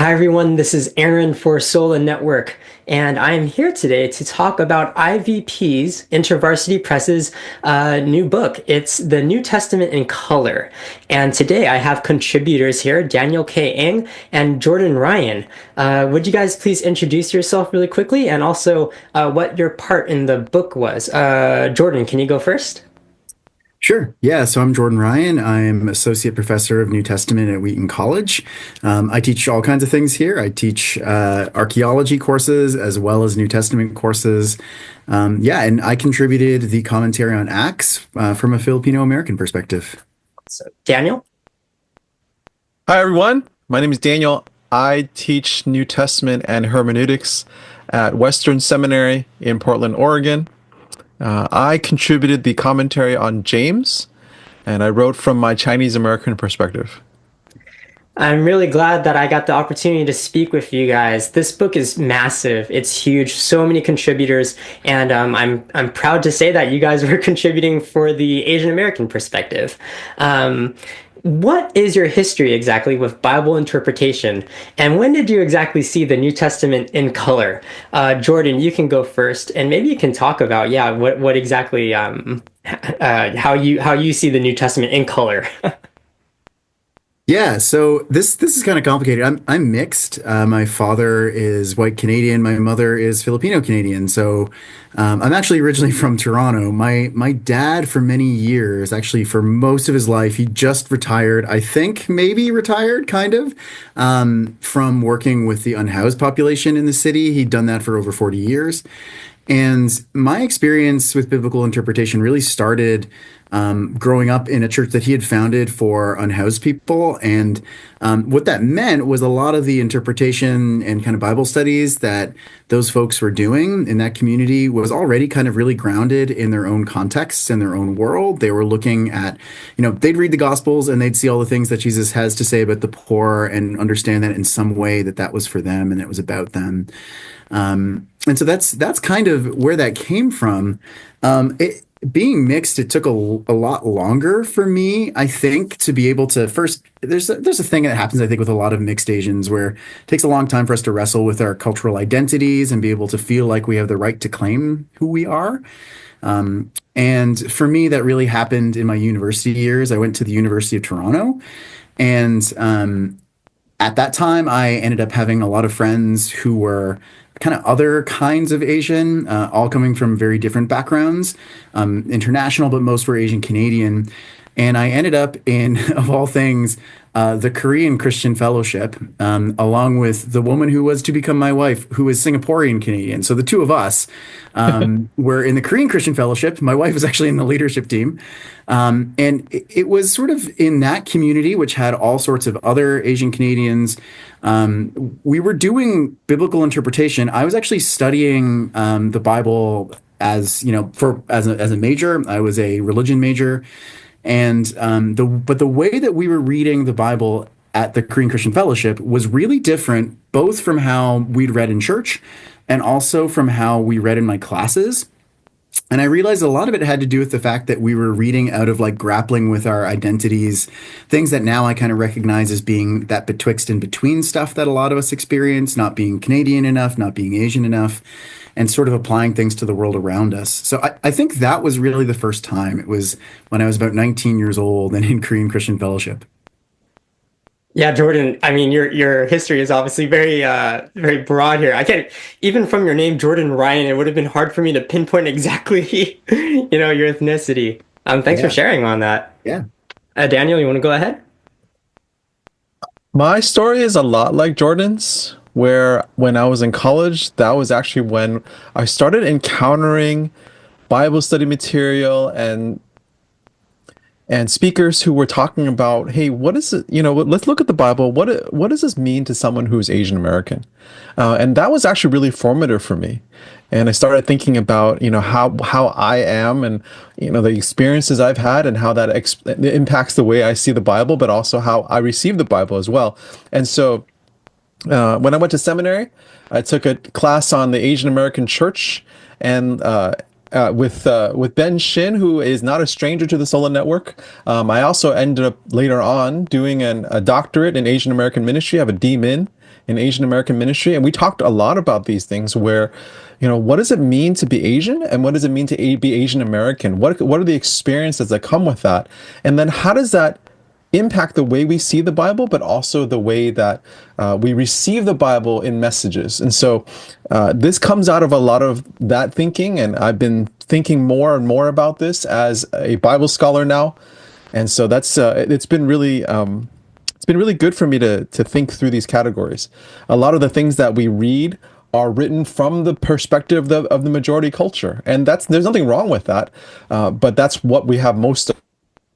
Hi everyone, this is Aaron for SOLA Network, and I'm here today to talk about IVP's, InterVarsity Press's new book. It's the New Testament in Color. And today I have contributors here, Daniel K. Eng and Jordan Ryan. Would you guys please introduce yourself really quickly and also what your part in the book was? Jordan, can you go first? Sure. Yeah. So I'm Jordan Ryan. I'm Associate Professor of New Testament at Wheaton College. I teach all kinds of things here. I teach archaeology courses as well as New Testament courses. Yeah, and I contributed the commentary on Acts from a Filipino American perspective. So, Daniel? Hi, everyone. My name is Daniel. I teach New Testament and hermeneutics at Western Seminary in Portland, Oregon. I contributed the commentary on James, and I wrote from my Chinese American perspective. I'm really glad that I got the opportunity to speak with you guys. This book is massive. It's huge. So many contributors, and I'm proud to say that you guys were contributing for the Asian American perspective. What is your history exactly with Bible interpretation? And when did you exactly see the New Testament in color? Jordan, you can go first, and maybe you can talk about, yeah, what exactly how you see the New Testament in color. Yeah, so this is kind of complicated. I'm mixed. My father is white Canadian. My mother is Filipino Canadian. So I'm actually originally from Toronto. My dad, for many years, actually for most of his life, he just retired. I think maybe retired, kind of, from working with the unhoused population in the city. He'd done that for over 40 years. And my experience with biblical interpretation really started growing up in a church that he had founded for unhoused people. And what that meant was a lot of the interpretation and kind of Bible studies that those folks were doing in that community was already kind of really grounded in their own contexts and their own world. They were looking at, they'd read the Gospels and they'd see all the things that Jesus has to say about the poor and understand that in some way that was for them and it was about them. And so that's kind of where that came from. Being mixed, it took a lot longer for me, I think, to be able to first. There's a thing that happens, I think, with a lot of mixed Asians where it takes a long time for us to wrestle with our cultural identities and be able to feel like we have the right to claim who we are. And for me, that really happened in my university years. I went to the University of Toronto, and at that time, I ended up having a lot of friends who were kind of other kinds of Asian, all coming from very different backgrounds, international, but most were Asian Canadian. And I ended up in, of all things, the Korean Christian Fellowship, along with the woman who was to become my wife, who is Singaporean Canadian. So the two of us were in the Korean Christian Fellowship. My wife was actually in the leadership team. And it was sort of in that community, which had all sorts of other Asian Canadians. We were doing biblical interpretation. I was actually studying the Bible as a major. I was a religion major. And the way that we were reading the Bible at the Korean Christian Fellowship was really different, both from how we'd read in church and also from how we read in my classes. And I realized a lot of it had to do with the fact that we were reading out of like grappling with our identities, things that now I kind of recognize as being that betwixt and between stuff that a lot of us experience, not being Canadian enough, not being Asian enough, and sort of applying things to the world around us. So I think that was really the first time. It was when I was about 19 years old and in Korean Christian Fellowship. Yeah, Jordan, I mean, your history is obviously very broad here. I can't, even from your name, Jordan Ryan, it would have been hard for me to pinpoint exactly, your ethnicity. Thanks for sharing on that. Yeah. Daniel, you want to go ahead? My story is a lot like Jordan's, where when I was in college, that was actually when I started encountering Bible study material and speakers who were talking about, hey, what is it? Let's look at the Bible. What does this mean to someone who's Asian American? And that was actually really formative for me. And I started thinking about, how I am and, the experiences I've had and how that impacts the way I see the Bible, but also how I receive the Bible as well. And so when I went to seminary, I took a class on the Asian American Church and with Ben Shin, who is not a stranger to the SOLA network. I also ended up later on doing a doctorate in Asian American ministry. I have a DMin in Asian American ministry, and we talked a lot about these things where, what does it mean to be Asian, and what does it mean to be Asian American? What are the experiences that come with that? And then how does that impact the way we see the Bible, but also the way that we receive the Bible in messages? And so this comes out of a lot of that thinking, and I've been thinking more and more about this as a Bible scholar now. And so that's it's been really good for me to think through these categories. A lot of the things that we read are written from the perspective of the majority culture, and there's nothing wrong with that, but that's what we have most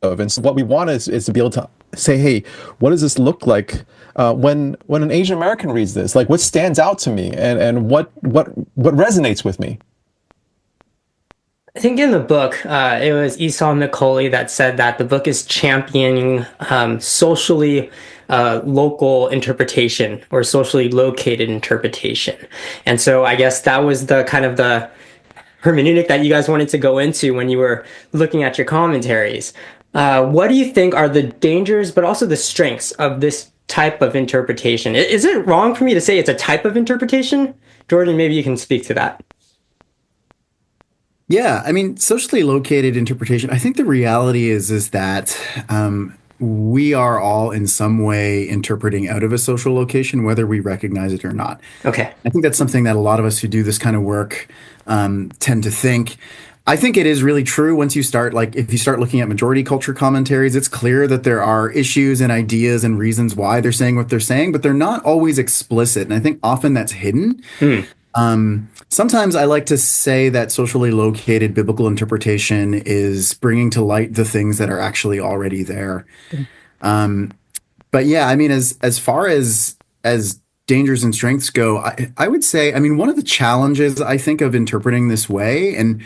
of. And so what we want is to be able to say, hey, what does this look like when an Asian American reads this? Like, what stands out to me, and what resonates with me? I think in the book, it was Esau McCauley that said that the book is championing socially local interpretation or socially located interpretation. And so I guess that was the kind of the hermeneutic that you guys wanted to go into when you were looking at your commentaries. What do you think are the dangers, but also the strengths of this type of interpretation? Is it wrong for me to say it's a type of interpretation? Jordan, maybe you can speak to that. Yeah, I mean, socially located interpretation. I think the reality is that we are all in some way interpreting out of a social location, whether we recognize it or not. Okay. I think that's something that a lot of us who do this kind of work tend to think. I think it is really true once you start, like, if you start looking at majority culture commentaries, it's clear that there are issues and ideas and reasons why they're saying what they're saying, but they're not always explicit. And I think often that's hidden. Sometimes I like to say that socially located biblical interpretation is bringing to light the things that are actually already there. But yeah, I mean, as far as dangers and strengths go, I would say, I mean, one of the challenges I think of interpreting this way, and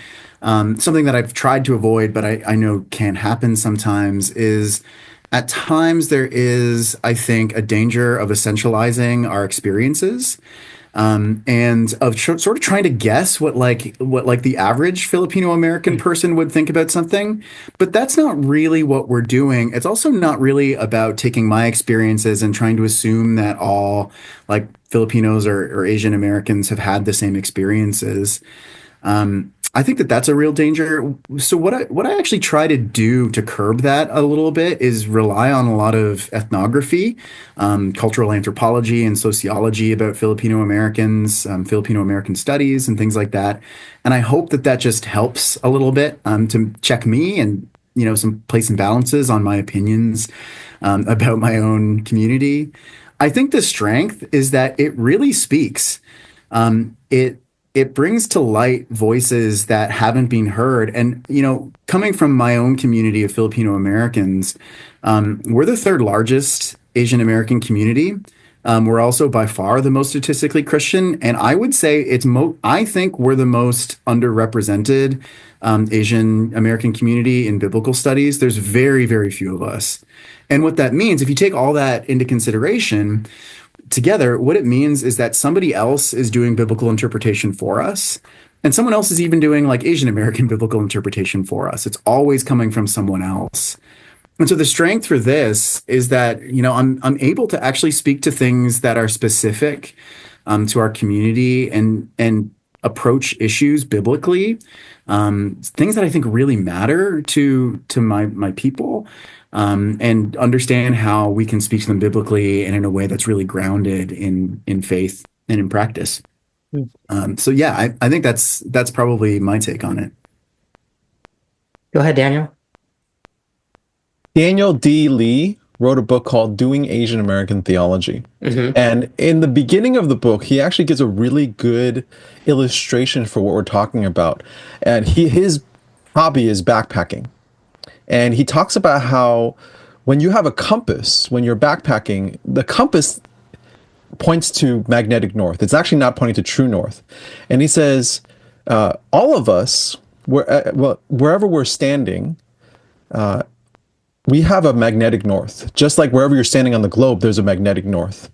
something that I've tried to avoid, but I know can happen sometimes, is at times there is, I think, a danger of essentializing our experiences. And of sort of trying to guess what the average Filipino American person would think about something, but that's not really what we're doing. It's also not really about taking my experiences and trying to assume that all like Filipinos or Asian Americans have had the same experiences. I think that that's a real danger. So what I actually try to do to curb that a little bit is rely on a lot of ethnography, cultural anthropology and sociology about Filipino Americans, Filipino American studies and things like that. And I hope that that just helps a little bit to check me and, some place and balances on my opinions about my own community. I think the strength is that it really speaks. It brings to light voices that haven't been heard. And, coming from my own community of Filipino Americans, we're the third largest Asian American community. We're also by far the most statistically Christian. And I would say I think we're the most underrepresented Asian American community in biblical studies. There's very, very few of us. And what that means, if you take all that into consideration, together, what it means is that somebody else is doing biblical interpretation for us, and someone else is even doing like Asian American biblical interpretation for us. It's always coming from someone else. And so the strength for this is that, I'm able to actually speak to things that are specific to our community and approach issues biblically, things that I think really matter to my people. And understand how we can speak to them biblically and in a way that's really grounded in faith and in practice. So yeah, I think that's probably my take on it. Go ahead, Daniel. Daniel D. Lee wrote a book called Doing Asian American Theology. And in the beginning of the book, he actually gives a really good illustration for what we're talking about. And his hobby is backpacking. And he talks about how when you have a compass, when you're backpacking, the compass points to magnetic north. It's actually not pointing to true north. And he says, all of us, wherever we're standing, we have a magnetic north. Just like wherever you're standing on the globe, there's a magnetic north.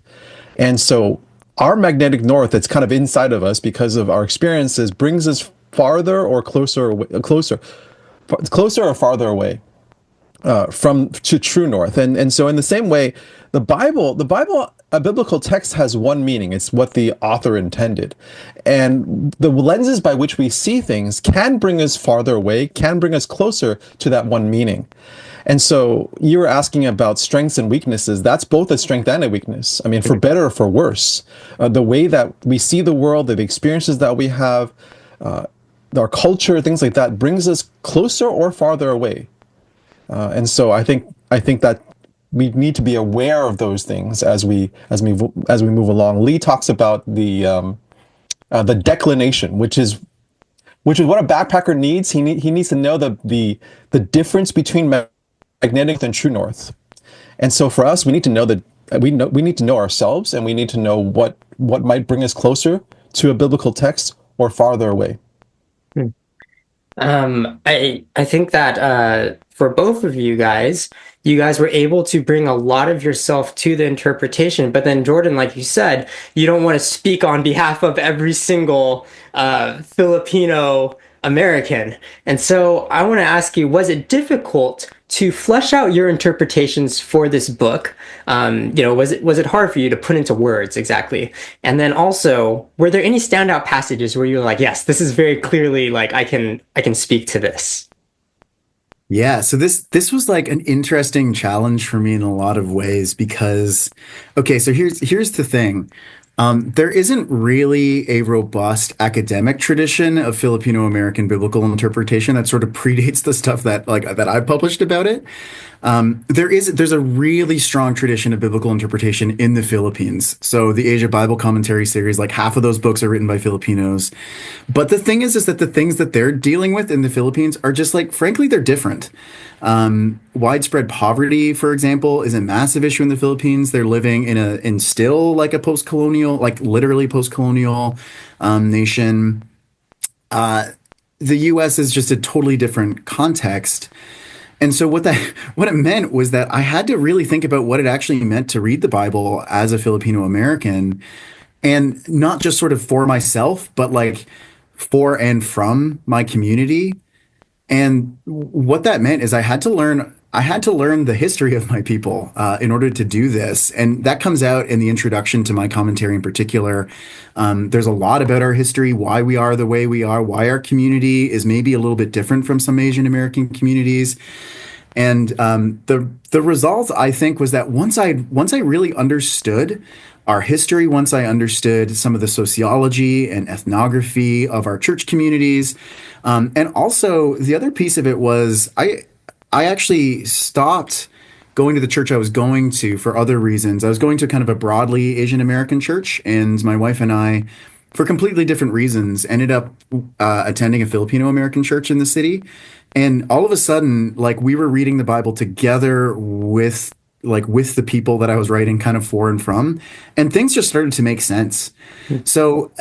And so our magnetic north that's kind of inside of us because of our experiences brings us farther or closer or farther away to true north. And so in the same way, the Bible a biblical text has one meaning. It's what the author intended. And the lenses by which we see things can bring us farther away, can bring us closer to that one meaning. And so you were asking about strengths and weaknesses. That's both a strength and a weakness. I mean, for better or for worse. The way that we see the world, the experiences that we have, our culture, things like that, brings us closer or farther away. And so I think that we need to be aware of those things as we move along. Lee talks about the declination, which is what a backpacker needs. He needs to know the difference between magnetic and true north. And so for us, we need to know that we need to know ourselves, and we need to know what might bring us closer to a biblical text or farther away. I think that for both of you guys were able to bring a lot of yourself to the interpretation. But then, Jordan, like you said, you don't want to speak on behalf of every single Filipino American. And so I want to ask you, was it difficult to flesh out your interpretations for this book? Was it hard for you to put into words exactly? And then also, were there any standout passages where you were like, yes, this is very clearly like I can speak to this? Yeah, so this was like an interesting challenge for me in a lot of ways because, okay, so here's the thing. There isn't really a robust academic tradition of Filipino American biblical interpretation that sort of predates the stuff that I've published about it. There's a really strong tradition of biblical interpretation in the Philippines. So the Asia Bible Commentary series, like half of those books are written by Filipinos. But the thing is that the things that they're dealing with in the Philippines are just like, frankly, they're different. Widespread poverty, for example, is a massive issue in the Philippines. They're living in still like a post-colonial, like literally post-colonial nation. The U.S. is just a totally different context. And so what it meant was that I had to really think about what it actually meant to read the Bible as a Filipino American, and not just sort of for myself, but like for and from my community. And what that meant is I had to learn the history of my people in order to do this. And that comes out in the introduction to my commentary in particular. There's a lot about our history, why we are the way we are, why our community is maybe a little bit different from some Asian American communities. And the result, I think, was that once I really understood our history, once I understood some of the sociology and ethnography of our church communities, and also the other piece of it was I actually stopped going to the church I was going to for other reasons. I was going to kind of a broadly Asian American church, and my wife and I, for completely different reasons, ended up attending a Filipino American church in the city. And all of a sudden, like, we were reading the Bible together with the people that I was writing kind of for and from, and things just started to make sense. So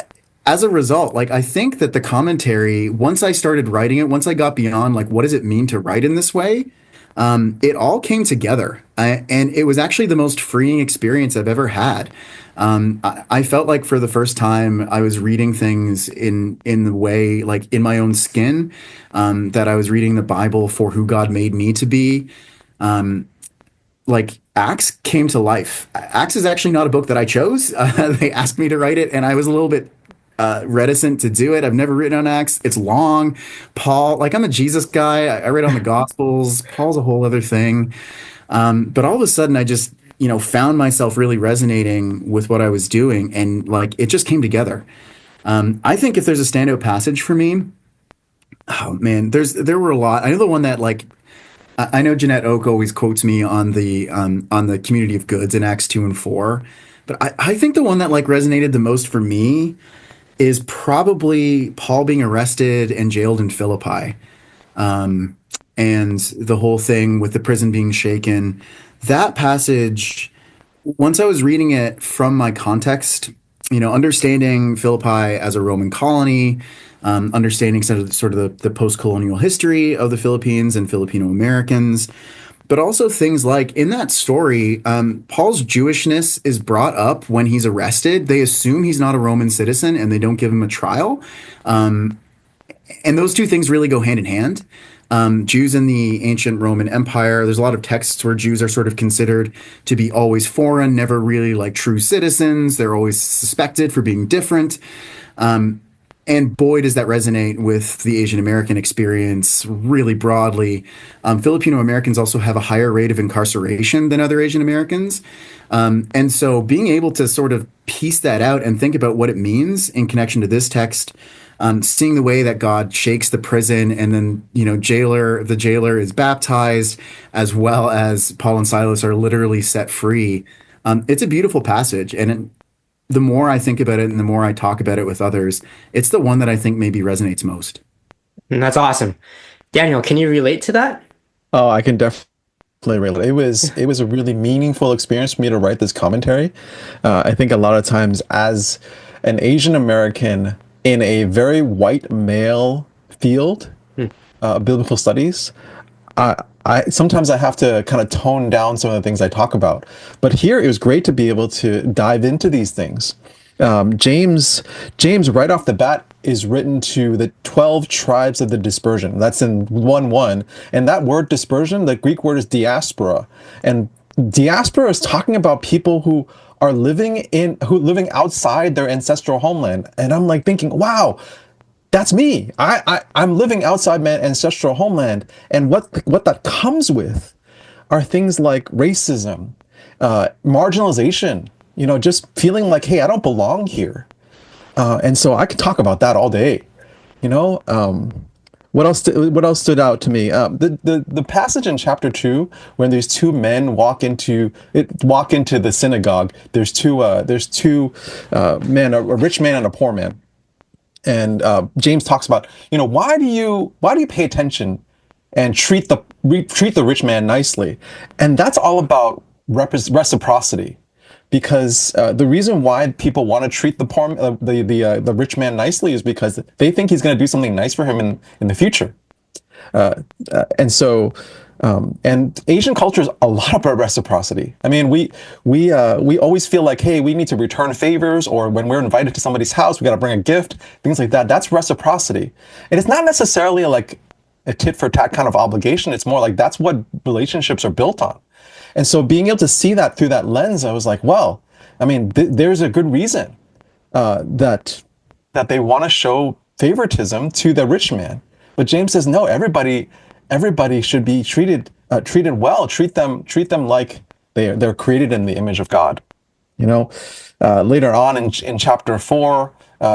as a result, like, I think that the commentary, once I started writing it, once I got beyond like, what does it mean to write in this way? It all came together, and it was actually the most freeing experience I've ever had. I felt like for the first time I was reading things in the way, like in my own skin, that I was reading the Bible for who God made me to be. Like, Acts came to life. Acts is actually not a book that I chose. They asked me to write it, and I was a little bit reticent to do it. I've never written on Acts. It's long. Paul, like, I'm a Jesus guy. I read on the Gospels. Paul's a whole other thing. But all of a sudden, I just, found myself really resonating with what I was doing, and like, it just came together. I think if there's a standout passage for me, oh man, there were a lot. I know the one that, like, I know Jeanette Oak always quotes me on the community of goods in Acts 2 and 4, but I think the one that like resonated the most for me is probably Paul being arrested and jailed in Philippi, and the whole thing with the prison being shaken. That passage, once I was reading it from my context, understanding Philippi as a Roman colony, understanding sort of the post-colonial history of the Philippines and Filipino Americans, but also things like in that story, Paul's Jewishness is brought up when he's arrested. They assume he's not a Roman citizen, and they don't give him a trial. And those two things really go hand in hand. Jews in the ancient Roman Empire. There's a lot of texts where Jews are sort of considered to be always foreign, never really like true citizens. They're always suspected for being different. And boy, does that resonate with the Asian American experience really broadly. Filipino Americans also have a higher rate of incarceration than other Asian Americans. And so being able to sort of piece that out and think about what it means in connection to this text, seeing the way that God shakes the prison and then, the jailer is baptized, as well as Paul and Silas are literally set free. It's a beautiful passage. And the more I think about it and the more I talk about it with others, it's the one that I think maybe resonates most. And that's awesome. Daniel, can you relate to that? Oh, I can definitely relate. It was a really meaningful experience for me to write this commentary. I think a lot of times as an Asian American in a very white male field, biblical studies, I sometimes I have to kind of tone down some of the things I talk about. But here it was great to be able to dive into these things. James right off the bat is written to the 12 tribes of the dispersion. That's in 1:1. And that word dispersion, the Greek word is diaspora. And diaspora is talking about people who are living outside their ancestral homeland. And I'm like thinking, wow, that's me. I'm living outside my ancestral homeland. And what that comes with are things like racism, marginalization, just feeling like, hey, I don't belong here. And so I could talk about that all day. What else stood out to me? The passage in chapter 2 when these two men walk into the synagogue. There's two men, a rich man and a poor man. And James talks about, why do you pay attention and treat the rich man nicely? And that's all about reciprocity, because the reason why people want to treat the rich man nicely is because they think he's going to do something nice for him in the future. And Asian culture is a lot about reciprocity. I mean, we always feel like, hey, we need to return favors, or when we're invited to somebody's house, we got to bring a gift, things like that. That's reciprocity. And it's not necessarily like a tit for tat kind of obligation. It's more like that's what relationships are built on. And so being able to see that through that lens, I was like, well, I mean, there's a good reason that they want to show favoritism to the rich man. But James says, no, everybody should be treated well. Treat them like they're created in the image of God. Later on in chapter 4,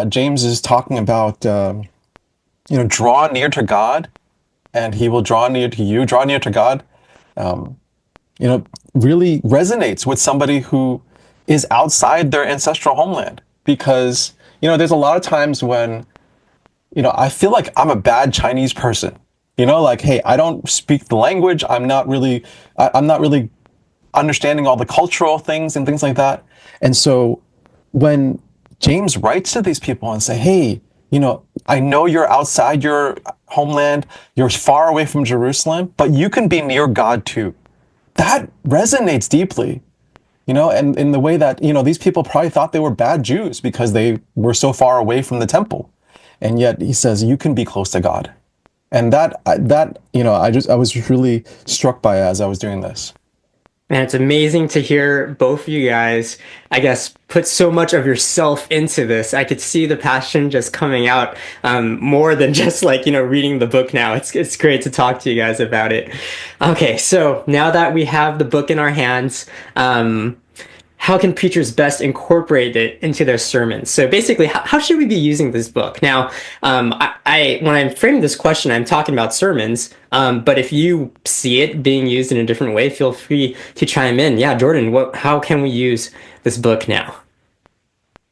James is talking about draw near to God, and He will draw near to you. Draw near to God. Really resonates with somebody who is outside their ancestral homeland, because there's a lot of times when I feel like I'm a bad Chinese person. Like, hey, I don't speak the language. I'm not really understanding all the cultural things and things like that. And so when James writes to these people and say, hey, I know you're outside your homeland, you're far away from Jerusalem, but you can be near God too. That resonates deeply, and in the way that, these people probably thought they were bad Jews because they were so far away from the temple. And yet he says, you can be close to God. And that I was really struck by as I was doing this. And it's amazing to hear both of you guys, I guess, put so much of yourself into this. I could see the passion just coming out more than just reading the book now. It's great to talk to you guys about it. Okay, so now that we have the book in our hands, how can preachers best incorporate it into their sermons? So basically, how should we be using this book? Now, when I'm framing this question, I'm talking about sermons, but if you see it being used in a different way, feel free to chime in. Yeah, Jordan, how can we use this book now?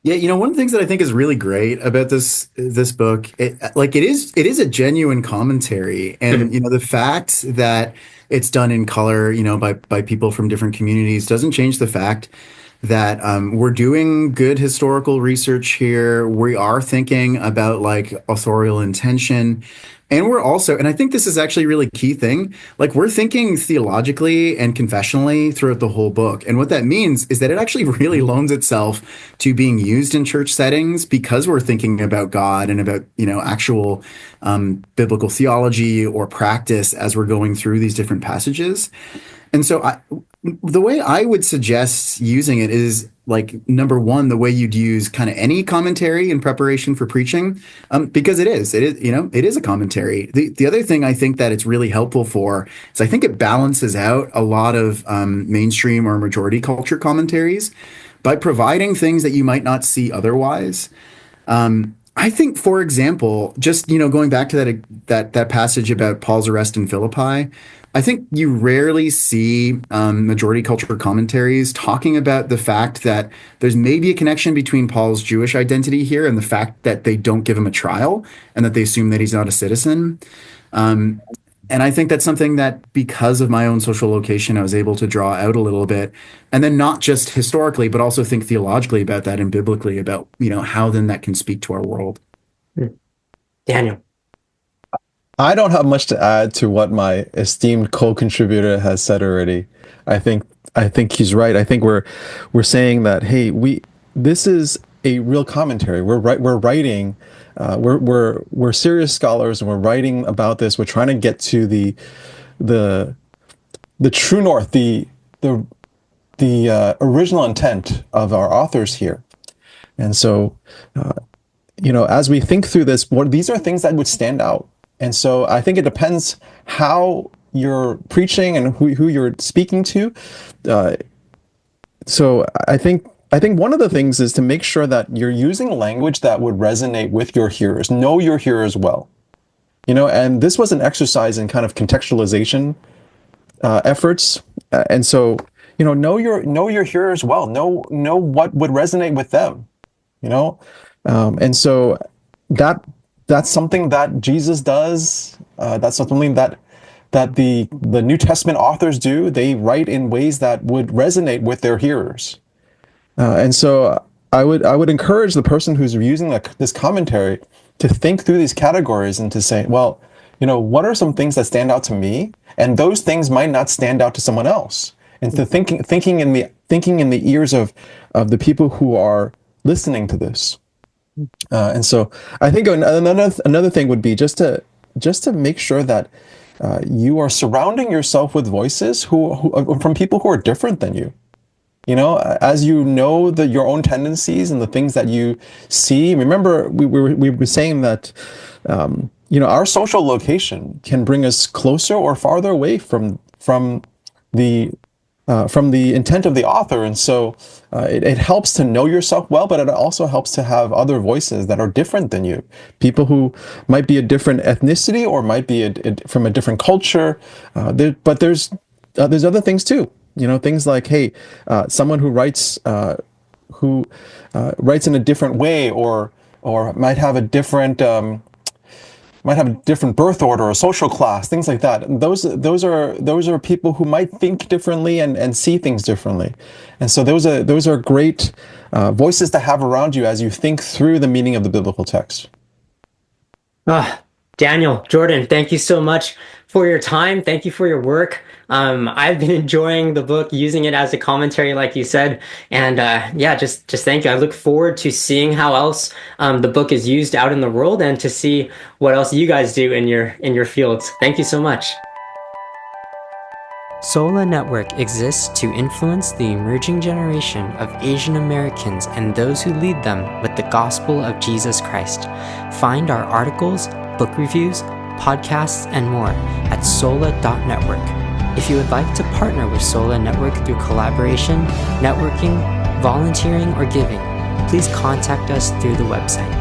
Yeah, one of the things that I think is really great about this book, it is a genuine commentary, and the fact that it's done in color, by people from different communities doesn't change the fact that we're doing good historical research here. We are thinking about like authorial intention. And we're also, and I think this is actually a really key thing, like we're thinking theologically and confessionally throughout the whole book. And what that means is that it actually really loans itself to being used in church settings because we're thinking about God and about, actual biblical theology or practice as we're going through these different passages. And so the way I would suggest using it is like number one, the way you'd use kind of any commentary in preparation for preaching, because it is a commentary. The other thing I think that it's really helpful for is I think it balances out a lot of mainstream or majority culture commentaries by providing things that you might not see otherwise. I think, for example, just going back to that passage about Paul's arrest in Philippi, I think you rarely see majority culture commentaries talking about the fact that there's maybe a connection between Paul's Jewish identity here and the fact that they don't give him a trial and that they assume that he's not a citizen. And I think that's something that, because of my own social location, I was able to draw out a little bit, and then not just historically, but also think theologically about that and biblically about, how then that can speak to our world. Daniel. I don't have much to add to what my esteemed co-contributor has said already. I think he's right. I think we're saying that, hey, this is a real commentary. We're writing. We're serious scholars, and we're writing about this. We're trying to get to the true north, the original intent of our authors here. And so, as we think through this, these are things that would stand out. And so I think it depends how you're preaching and who you're speaking to. So I think one of the things is to make sure that you're using language that would resonate with your hearers. Know your hearers well. And this was an exercise in kind of contextualization efforts. And so, know your hearers well. Know what would resonate with them. And so that's something that Jesus does. That's something that the New Testament authors do. They write in ways that would resonate with their hearers. And so I would encourage the person who's using this commentary to think through these categories and to say, well, what are some things that stand out to me, and those things might not stand out to someone else. And to thinking in the ears of the people who are listening to this. And so I think another thing would be just to make sure that you are surrounding yourself with voices who from people who are different than you. As your own tendencies and the things that you see. Remember, we were saying that our social location can bring us closer or farther away from the intent of the author. And so it helps to know yourself well, but it also helps to have other voices that are different than you. People who might be a different ethnicity or might be from a different culture. But there's other things too. Things like, hey, someone who writes in a different way or might have a different birth order or social class, things like that. And those are people who might think differently and see things differently. And so those are great voices to have around you as you think through the meaning of the biblical text. Daniel, Jordan, thank you so much for your time. Thank you for your work. I've been enjoying the book, using it as a commentary, like you said, and just thank you. I look forward to seeing how else the book is used out in the world, and to see what else you guys do in your fields. Thank you so much. SOLA Network exists to influence the emerging generation of Asian Americans and those who lead them with the gospel of Jesus Christ. Find our articles, book reviews, podcasts, and more at sola.network. If you would like to partner with SOLA Network through collaboration, networking, volunteering, or giving, please contact us through the website.